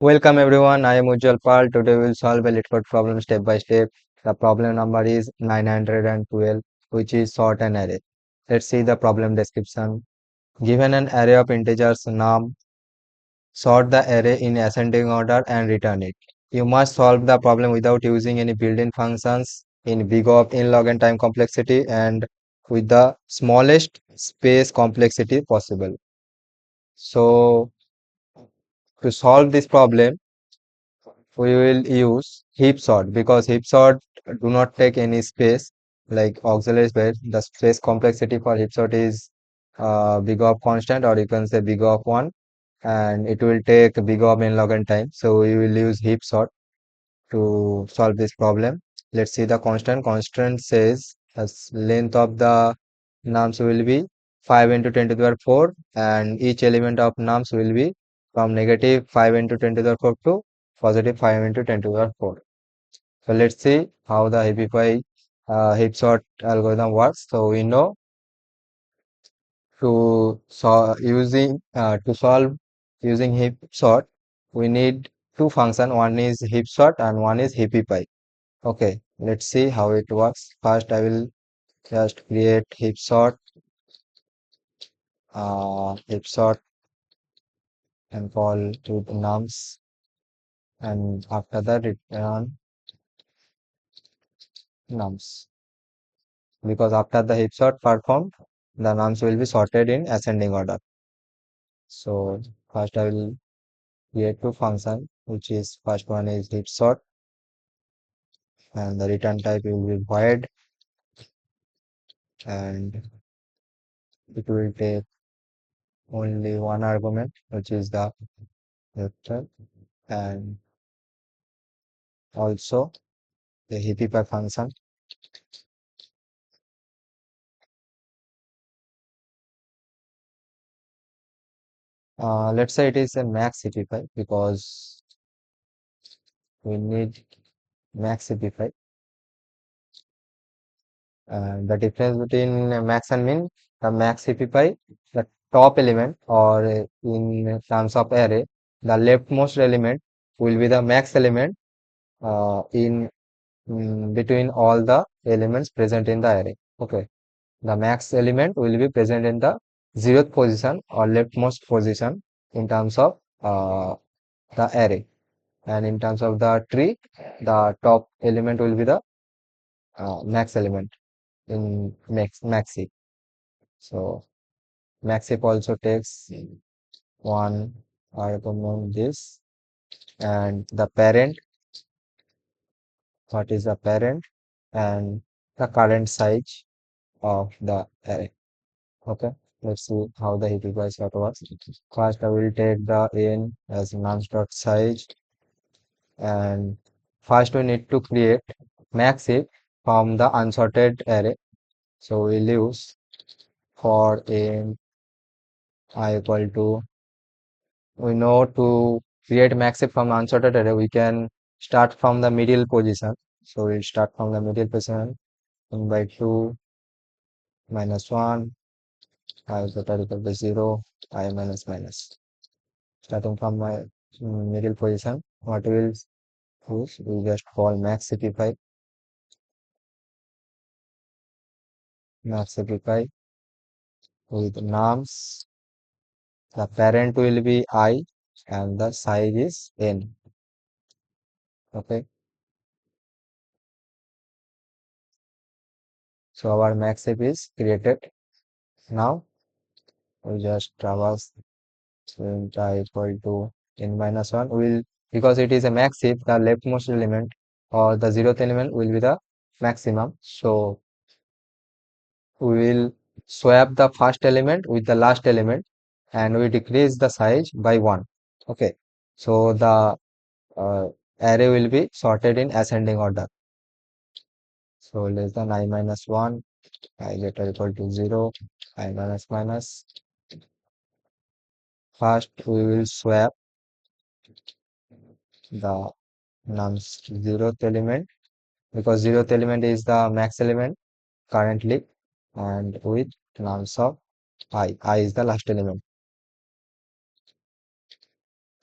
Welcome everyone, I am Ujjwal Pal. Today we will solve a LeetCode problem step by step. The problem number is 912, which is sort an array. Let's see the problem description. Given an array of integers num, sort the array in ascending order and return it. You must solve the problem without using any built-in functions in big of in log and time complexity and with the smallest space complexity possible. So to solve this problem, we will use heap sort because heap sort do not take any space like auxiliary space. The space complexity for heap sort is big of constant, or you can say big of 1, and it will take big of n log n time. So we will use heap sort to solve this problem. Let's see the constant. Constant says as length of the nums will be 5 into 10 to the power 4, and each element of nums will be from negative 5 into 10 to the power 4 to positive 5 into 10 to the power 4. So let's see how the heapify heap sort algorithm works. So we know to solve using heap sort, we need two functions. One is heap sort and one is heapify. Okay, let's see how it works. First, I will just create heap sort and call to the nums, and after that return nums. Because after the heap sort performed, the nums will be sorted in ascending order. So first I will create two functions, which is first one is heap sort, and the return type will be void, and it will take only one argument, which is the vector, and also the heapify function. Let's say it is a max heapify because we need max heapify. The difference between max and min, the max heapify, the top element, or in terms of array, the leftmost element will be the max element in between all the elements present in the array. Okay, the max element will be present in the zeroth position or leftmost position in terms of the array, and in terms of the tree, the top element will be the max element in max heap. So max heap also takes one argument this, and the parent, what is the parent, and the current size of the array. Okay, let's see how the heapify sort works. First, I will take the n as nums dot size, and first we need to create max heap from the unsorted array. So we'll use for n I equal to, we know to create max heap from unsorted array, we can start from the middle position. So we'll start from the middle position, 1 by 2 minus 1, I is equal to 0, I minus minus. Starting from my middle position, what we will use, we just call max heapify, with nums. The parent will be I and the size is n. Okay, so our max heap is created. Now we just traverse int I equal to n minus 1 will, because it is a max heap, the leftmost element or the zeroth element will be the maximum. So we will swap the first element with the last element, and we decrease the size by 1. Okay, so the uh, array will be sorted in ascending order. So less than I minus 1, I greater equal to 0, I minus minus. First we will swap the nums zeroth element, because zeroth element is the max element currently, and with nums of I is the last element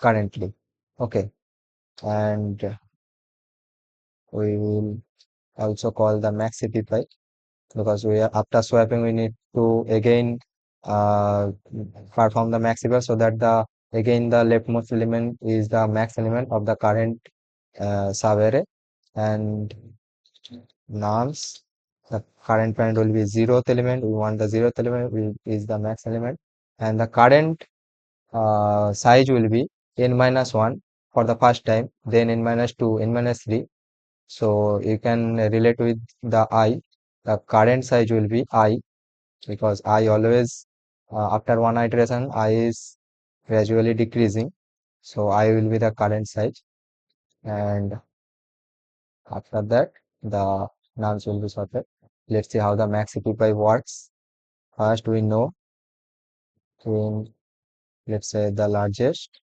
currently. Okay, and we will also call the max CPY because we are after swapping we need to again uh, perform the max CPY so that the again the leftmost element is the max element of the current subarray, and nums the current parent will be zeroth element. We want the zeroth element is the max element, and the current size will be n minus 1 for the first time, then n minus 2, n minus 3. So you can relate with the I. The current size will be I because I always after one iteration I is gradually decreasing. So I will be the current size, and after that the nums will be sorted. Let's see how the max CPY works. First we know in, let's say, the largest,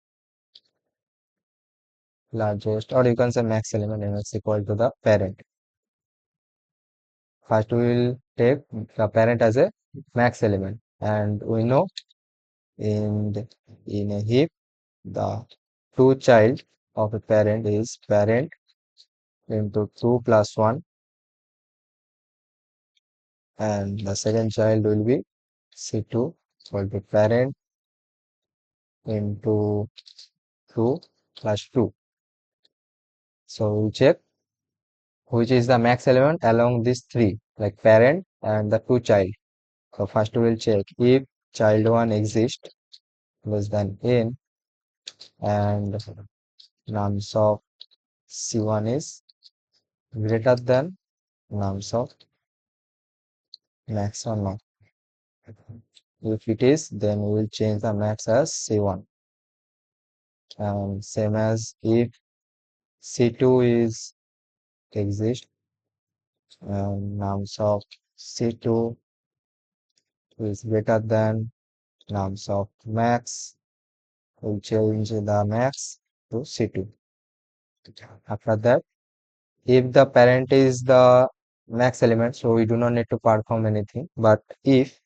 or you can say max element and it's equal to the parent. First we will take the parent as a max element, and we know in a heap the two child of a parent is parent into 2 plus 1, and the second child will be C2 equal to parent into 2 plus 2. So we check which is the max element along these three, like parent and the two child. So first we will check if child 1 exists less than n and nums of C1 is greater than nums of max or not. If it is, then we will change the max as C1. And same as if C2 is exist and nums of C2 is greater than nums of max, we'll change the max to C2. After that, if the parent is the max element, so we do not need to perform anything. But if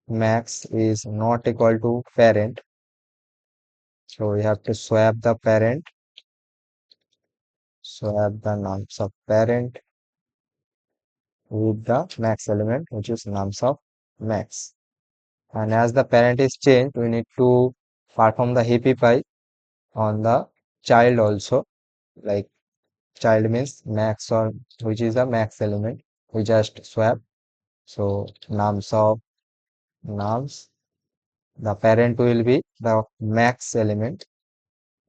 max is not equal to parent, so we have to swap the nums of parent with the max element, which is nums of max. And as the parent is changed, we need to perform the heapify on the child also. Like child means max, or which is the max element. We just swap. So nums, the parent will be the max element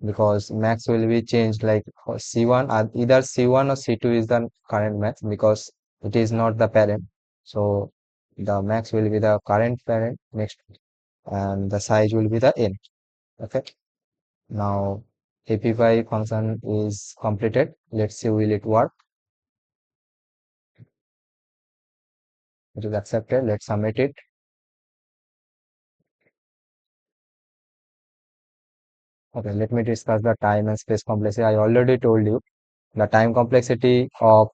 because max will be changed like for C1, either C1 or C2 is the current max because it is not the parent. So the max will be the current parent next, and the size will be the n. Okay. Now happify function is completed. Let's see will it work. It is accepted. Let's submit it. Okay, let me discuss the time and space complexity. I already told you the time complexity of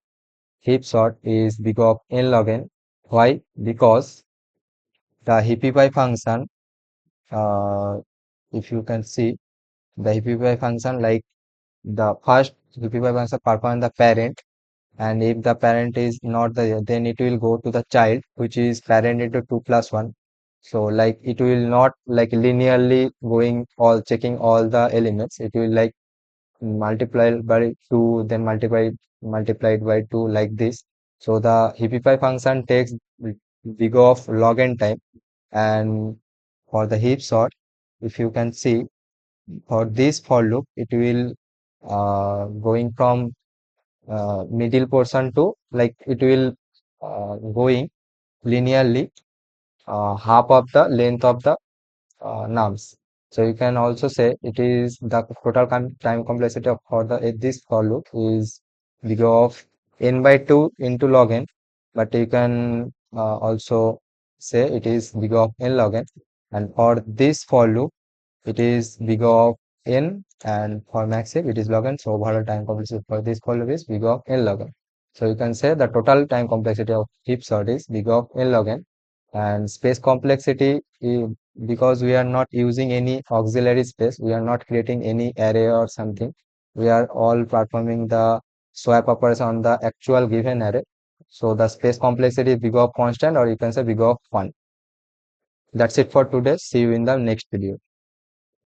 heap sort is big of n log n. Why? Because the heapify function, uh, if you can see the heapify function, like the first heapify function perform the parent, and if the parent is not there, then it will go to the child, which is parent into 2 plus 1. So like it will not like linearly going all checking all the elements. It will like multiplied by 2, then multiplied by 2, like this. So the heapify function takes big of log n time. And for the heap sort, if you can see for this for loop, it will going from middle portion to like it will going linearly half of the length of the nums. So you can also say it is the total time complexity of for the this for loop is big of n by 2 into log n, but you can also say it is big of n log n, and for this for loop it is big of n, and for maxif it is log n. So overall time complexity for this for loop is big of n log n. So you can say the total time complexity of heap sort is big of n log n, and space complexity because we are not using any auxiliary space, we are not creating any array or something. We are all performing the swap operation on the actual given array. So the space complexity is big of constant, or you can say big of 1. That's it for today. See you in the next video.